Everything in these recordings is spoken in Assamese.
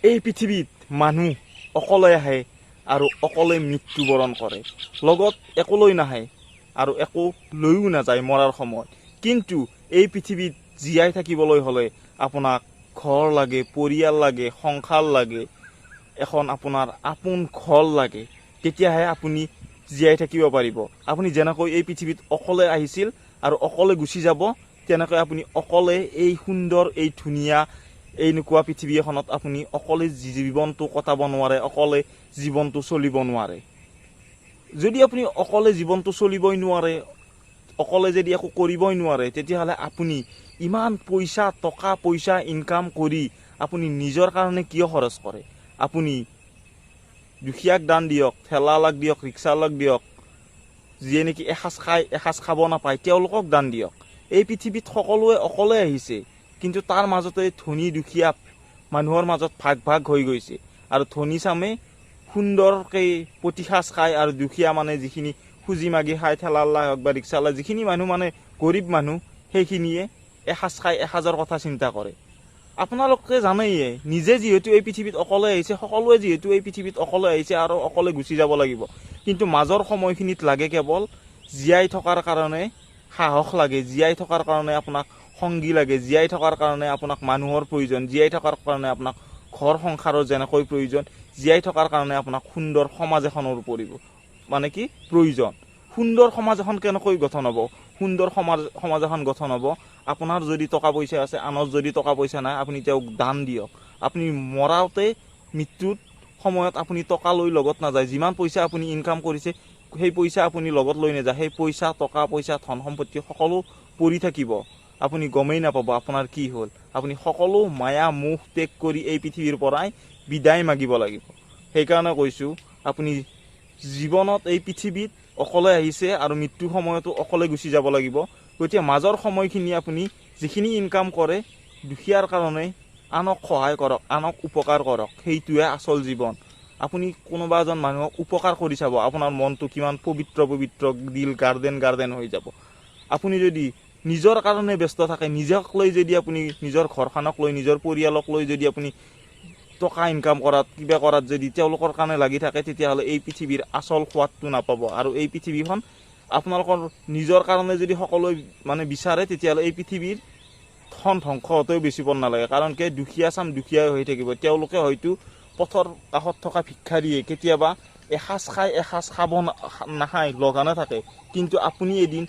এই পৃথিৱীত মানুহ অকলে আহে আৰু অকলে মৃত্যুবৰণ কৰে, লগত একো লৈ নাহে আৰু একো লৈও নাযায় মৰাৰ সময়ত। কিন্তু এই পৃথিৱীত জীয়াই থাকিবলৈ হ'লে আপোনাক ঘৰ লাগে, পৰিয়াল লাগে, সংসাৰ লাগে, এখন আপোনাৰ আপোন ঘৰ লাগে, তেতিয়াহে আপুনি জীয়াই থাকিব পাৰিব। আপুনি যেনেকৈ এই পৃথিৱীত অকলে আহিছিল আৰু অকলে গুচি যাব, তেনেকৈ আপুনি অকলে এই সুন্দৰ, এই ধুনীয়া, এনেকুৱা পৃথিৱী এখনত আপুনি অকলে জীৱনটো কটাব নোৱাৰে, অকলে জীৱনটো চলিব নোৱাৰে। যদি আপুনি অকলে জীৱনটো চলিবই নোৱাৰে, অকলে যদি একো কৰিবই নোৱাৰে, তেতিয়াহ'লে আপুনি ইমান পইচা, টকা পইচা ইনকাম কৰি আপুনি নিজৰ কাৰণে কিয় খৰচ কৰে? আপুনি দুখীয়াক দান দিয়ক, ঠেলাৱালাক দিয়ক, ৰিক্সাৱালাক দিয়ক, যিয়ে নেকি এসাঁজ খাই এসাঁজ খাব নাপায়, তেওঁলোকক দান দিয়ক। এই পৃথিৱীত সকলোৱে অকলে আহিছে, কিন্তু তাৰ মাজতে ধনী দুখীয়া মানুহৰ মাজত ভাগ ভাগ হৈ গৈছে। আৰু ধনী চামে সুন্দৰকৈ প্ৰতিসাঁজ খায়, আৰু দুখীয়া মানে যিখিনি খুজি মাগি খায়, ঠেলাৱালা হওক বা ৰিক্সাৱালা, যিখিনি মানুহ মানে গৰীব মানুহ, সেইখিনিয়ে এসাঁজ খাই এসাঁজৰ কথা চিন্তা কৰে। আপোনালোকে জানেই, নিজে যিহেতু এই পৃথিৱীত অকলে আহিছে, সকলোৱে যিহেতু এই পৃথিৱীত অকলে আহিছে আৰু অকলে গুচি যাব লাগিব। কিন্তু মাজৰ সময়খিনিত লাগে কেৱল জীয়াই থকাৰ কাৰণে সাহস লাগে, জীয়াই থকাৰ কাৰণে আপোনাক সংগী লাগে, জীয়াই থকাৰ কাৰণে আপোনাক মানুহৰ প্ৰয়োজন, জীয়াই থকাৰ কাৰণে আপোনাক ঘৰ সংসাৰৰ যেনেকৈ প্ৰয়োজন, জীয়াই থকাৰ কাৰণে আপোনাক সুন্দৰ সমাজ এখনৰ মানে কি প্ৰয়োজন। সুন্দৰ সমাজ এখন কেনেকৈ গঠন হ'ব? সুন্দৰ সমাজ এখন গঠন হ'ব, আপোনাৰ যদি টকা পইচা আছে, আনৰ যদি টকা পইচা নাই, আপুনি তেওঁক দান দিয়ক। আপুনি মৰাওঁতে, মৃত্যুত সময়ত আপুনি টকা লৈ লগত নাযায়। যিমান পইচা আপুনি ইনকাম কৰিছে, সেই পইচা আপুনি লগত লৈ নাযায়। সেই পইচা, টকা পইচা, ধন সম্পত্তি সকলো পৰি থাকিব, আপুনি গমেই নাপাব আপোনাৰ কি হ'ল। আপুনি সকলো মায়া মোহ ত্যাগ কৰি এই পৃথিৱীৰ পৰাই বিদায় মাগিব লাগিব। সেইকাৰণে কৈছোঁ, আপুনি জীৱনত এই পৃথিৱীত অকলে আহিছে আৰু মৃত্যুৰ সময়তো অকলে গুচি যাব লাগিব। গতিকে মাজৰ সময়খিনি আপুনি যিখিনি ইনকাম কৰে, দুখীয়াৰ কাৰণে আনক সহায় কৰক, আনক উপকাৰ কৰক, সেইটোৱে আচল জীৱন। আপুনি কোনোবা এজন মানুহক উপকাৰ কৰি চাব, আপোনাৰ মনটো কিমান পবিত্ৰ পবিত্ৰ, দিল গাৰ্ডেন হৈ যাব। আপুনি যদি নিজৰ কাৰণে ব্যস্ত থাকে, নিজক লৈ যদি আপুনি নিজৰ ঘৰখনক লৈ, নিজৰ পৰিয়ালক লৈ যদি আপুনি টকা ইনকাম কৰাত, কিবা কৰাত যদি তেওঁলোকৰ কাৰণে লাগি থাকে, তেতিয়াহ'লে এই পৃথিৱীৰ আচল সোৱাদটো নাপাব। আৰু এই পৃথিৱীখন আপোনালোকৰ নিজৰ কাৰণে যদি সকলোৱে মানে বিচাৰে, তেতিয়াহ'লে এই পৃথিৱীৰ ধ্বংস হতেও বেছি পৰ নালাগে। কাৰণ কি, দুখীয়া চাম দুখীয়াই হৈ থাকিব। তেওঁলোকে হয়তো পথৰ কাষত থকা ভিক্ষাৰীয়ে কেতিয়াবা এসাঁজ খাই এসাঁজ খাব নাখায়, লঘোণে থাকে। কিন্তু আপুনি এদিন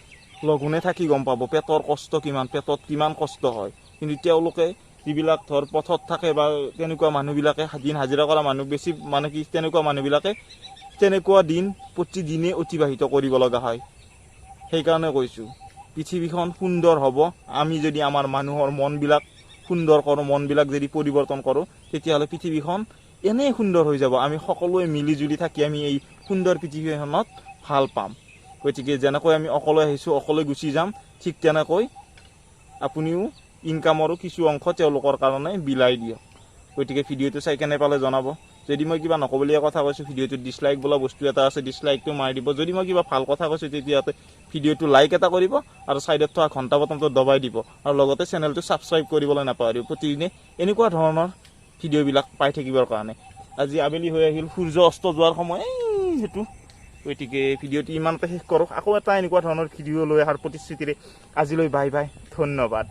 লঘোণে থাকি গম পাব পেটৰ কষ্ট কিমান, পেটত কিমান কষ্ট হয়। কিন্তু তেওঁলোকে যিবিলাক পথত থাকে বা তেনেকুৱা মানুহবিলাকে, দিন হাজিৰা কৰা মানুহ বেছি মানে কি, তেনেকুৱা মানুহবিলাকে তেনেকুৱা দিন প্ৰতিদিনে অতিবাহিত কৰিব লগা হয়। সেইকাৰণে কৈছোঁ, পৃথিৱীখন সুন্দৰ হ'ব আমি যদি আমাৰ মানুহৰ মনবিলাক সুন্দৰ কৰোঁ, মনবিলাক যদি পৰিৱৰ্তন কৰোঁ, তেতিয়াহ'লে পৃথিৱীখন এনেই সুন্দৰ হৈ যাব। আমি সকলোৱে মিলি জুলি থাকি আমি এই সুন্দৰ পৃথিৱীখনত ভাল পাম। গতিকে যেনেকৈ আমি অকলে আহিছোঁ, অকলে গুচি যাম, ঠিক তেনেকৈ আপুনিও ইনকামৰো কিছু অংশ তেওঁলোকৰ কাৰণে বিলাই দিয়ক। গতিকে ভিডিঅ'টো চাই কেনে পালে জনাব। যদি মই কিবা নক'বলগীয়া কথা কৈছোঁ, ভিডিঅ'টোত ডিছলাইক বোলা বস্তু এটা আছে, ডিছলাইকটো মাৰি দিব। যদি মই কিবা ভাল কথা কৈছোঁ, তেতিয়াহ'লে ভিডিঅ'টো লাইক এটা কৰিব আৰু ছাইডত থকা ঘণ্টা বটনটো দবাই দিব, আৰু লগতে চেনেলটো ছাবস্ক্ৰাইব কৰিবলৈ নাপাহৰিব প্ৰতিদিনে এনেকুৱা ধৰণৰ ভিডিঅ'বিলাক পাই থাকিবৰ কাৰণে। আজি আবেলি হৈ আহিল, সূৰ্য অস্ত যোৱাৰ সময় সেইটো। গতিকে ভিডিঅ'টো ইমানতে শেষ কৰোঁ। আকৌ এটা এনেকুৱা ধৰণৰ ভিডিঅ' লৈ অহাৰ প্ৰতিশ্ৰুতিৰে আজিলৈ বাই বাই, ধন্যবাদ।